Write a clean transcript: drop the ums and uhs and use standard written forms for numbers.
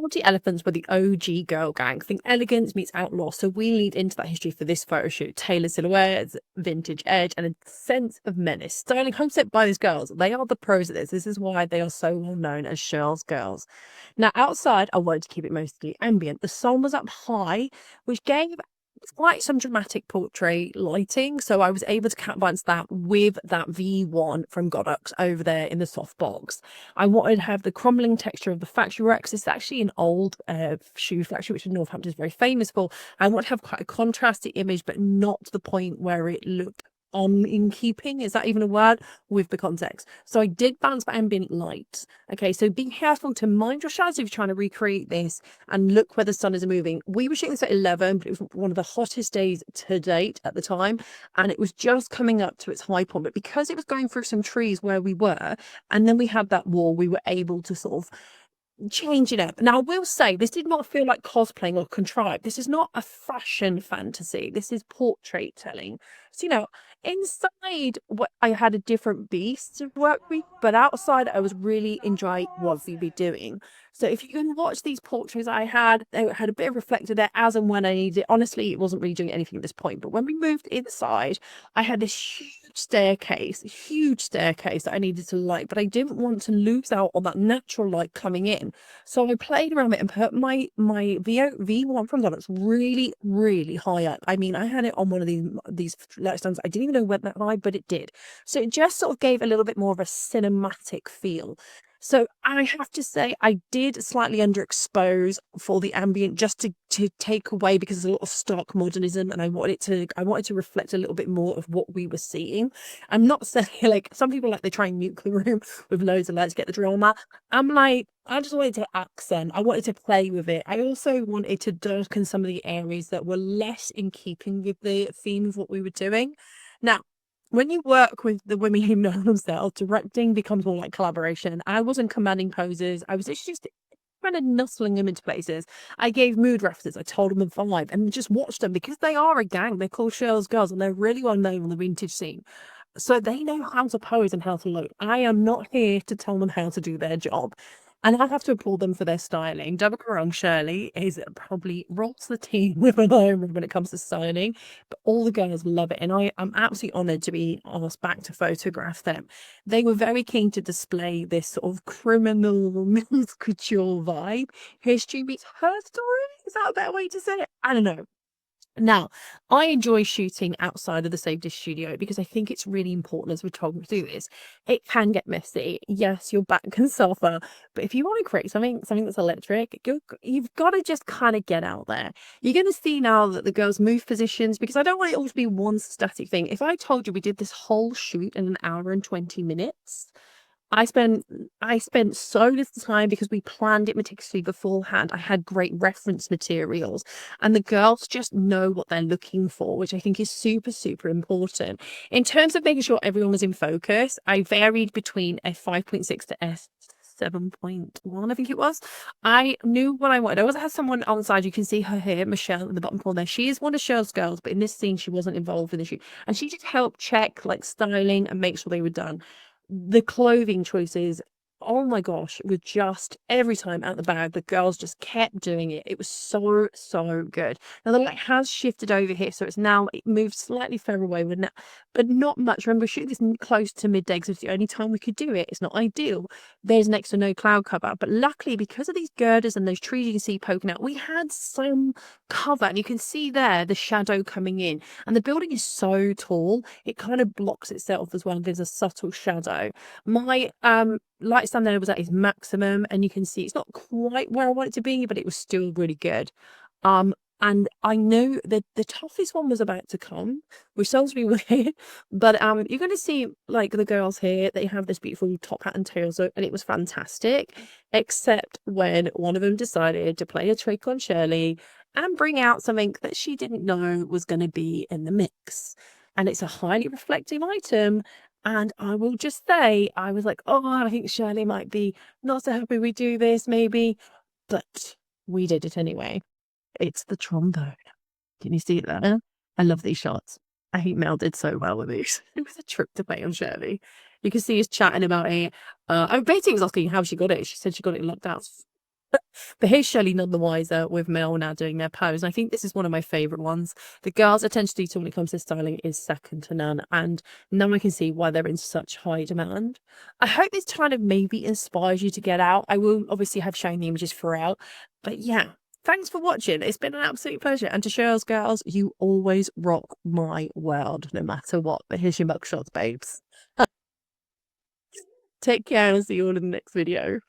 Party Elephants were the OG girl gang. Think elegance meets outlaw. So we lead into that history for this photo shoot. Tailored silhouettes, vintage edge, and a sense of menace. Styling homestead by these girls. They are the pros at this. This is why they are so well known as Shirl's girls. Now, outside, I wanted to keep it mostly ambient. The sun was up high, which gave quite some dramatic portrait lighting. So I was able to counterbalance that with that V1 from Godox over there in the soft box. I wanted to have the crumbling texture of the factory Rex. It's actually an old shoe factory, which Northampton is very famous for. I want to have quite a contrasty image, but not to the point where it looked in keeping, is that even a word, with the context. So I did balance by ambient light. Okay, so be careful to mind your shadows if you're trying to recreate this, and look where the sun is moving. We were shooting this at 11, but it was one of the hottest days to date at the time, and it was just coming up to its high point. But because it was going through some trees where we were, and then we had that wall, we were able to sort of change it up. Now, I will say this did not feel like cosplaying or contrived. This is not a fashion fantasy. This is portrait telling. So, inside what I had a different beast to work with, but outside I was really enjoying what we be doing. So if you can watch these portraits I had, they had a bit of reflector there as and when I needed it. Honestly, it wasn't really doing anything at this point. But when we moved inside, I had this huge staircase that I needed to light, but I didn't want to lose out on that natural light coming in. So I played around it and put my V1 from Godox really high up. I mean, I had it on one of these light stands. I didn't even know it went that high, but it did. So it just sort of gave a little bit more of a cinematic feel. So I have to say I did slightly underexpose for the ambient, just to take away, because there's a lot of stark modernism, and I wanted to reflect a little bit more of what we were seeing. I'm not saying, like, some people, like, they try and nuke the room with loads of lights to get the drama. I'm like, I just wanted to accent. I wanted to play with it. I also wanted to darken some of the areas that were less in keeping with the theme of what we were doing. Now, when you work with the women who know themselves, directing becomes more like collaboration. I wasn't commanding poses. I was just kind of nuzzling them into places. I gave mood references. I told them the vibe and just watched them, because they are a gang. They're called Shirl's Girls, and they're really well known on the vintage scene. So they know how to pose and how to look. I am not here to tell them how to do their job. And I have to applaud them for their styling. Don't get me wrong, Shirley is probably rolls the team with an iron when it comes to styling, but all the girls love it. And I'm absolutely honoured to be asked back to photograph them. They were very keen to display this sort of criminal men's couture vibe. History meets her story. Is that a better way to say it? I don't know. Now, I enjoy shooting outside of the safety studio, because I think it's really important as we're talking to do this. It can get messy. Yes, your back can suffer, but if you want to create something that's electric, you've got to just kind of get out there. You're going to see now that the girls move positions, because I don't want it all to be one static thing. If I told you we did this whole shoot in an hour and 20 minutes, I spent so little time, because we planned it meticulously beforehand. I had great reference materials, and the girls just know what they're looking for, which I think is super important. In terms of making sure everyone was in focus, I varied between a 5.6 to S 7.1, I think it was. I knew what I wanted. I also had someone on the side. You can see her here, Michelle, in the bottom corner there. She is one of Shirl's girls, but in this scene, she wasn't involved in the shoot. And she just helped check, like, styling and make sure they were done. The clothing choices, oh my gosh, were just every time out the bag, the girls just kept doing it. It was so good. Now the light has shifted over here, so it moved slightly further away, but not much. Remember, we shooting this close to midday, because it's the only time we could do it. It's not ideal. There's next to no cloud cover, but luckily, because of these girders and those trees you can see poking out, we had some cover, and you can see there the shadow coming in. And the building is so tall, it kind of blocks itself as well. There's a subtle shadow. My light stand there was at its maximum, and you can see it's not quite where I want it to be, but it was still really good. And I knew that the toughest one was about to come, which sounds really weird, but you're going to see, like, the girls here, they have this beautiful top hat and tails, and it was fantastic, except when one of them decided to play a trick on Shirley and bring out something that she didn't know was going to be in the mix. And it's a highly reflective item. And I will just say, I was like, oh, I think Shirley might be not so happy we do this, maybe. But we did it anyway. It's the trombone. Can you see that? I love these shots. I think Mel did so well with these. It was a trip to play on Shirley. You can see us chatting about it. I basically was asking how she got it. She said she got it locked out. But here's Shirley none the wiser with Mel now doing their pose. And I think this is one of my favourite ones. The girls' attention to detail when it comes to styling is second to none. And now I can see why they're in such high demand. I hope this kind of maybe inspires you to get out. I will obviously have shown the images throughout. But yeah, thanks for watching. It's been an absolute pleasure. And to Shirl's girls, you always rock my world, no matter what. But here's your mugshots, babes. Take care and I'll see you all in the next video.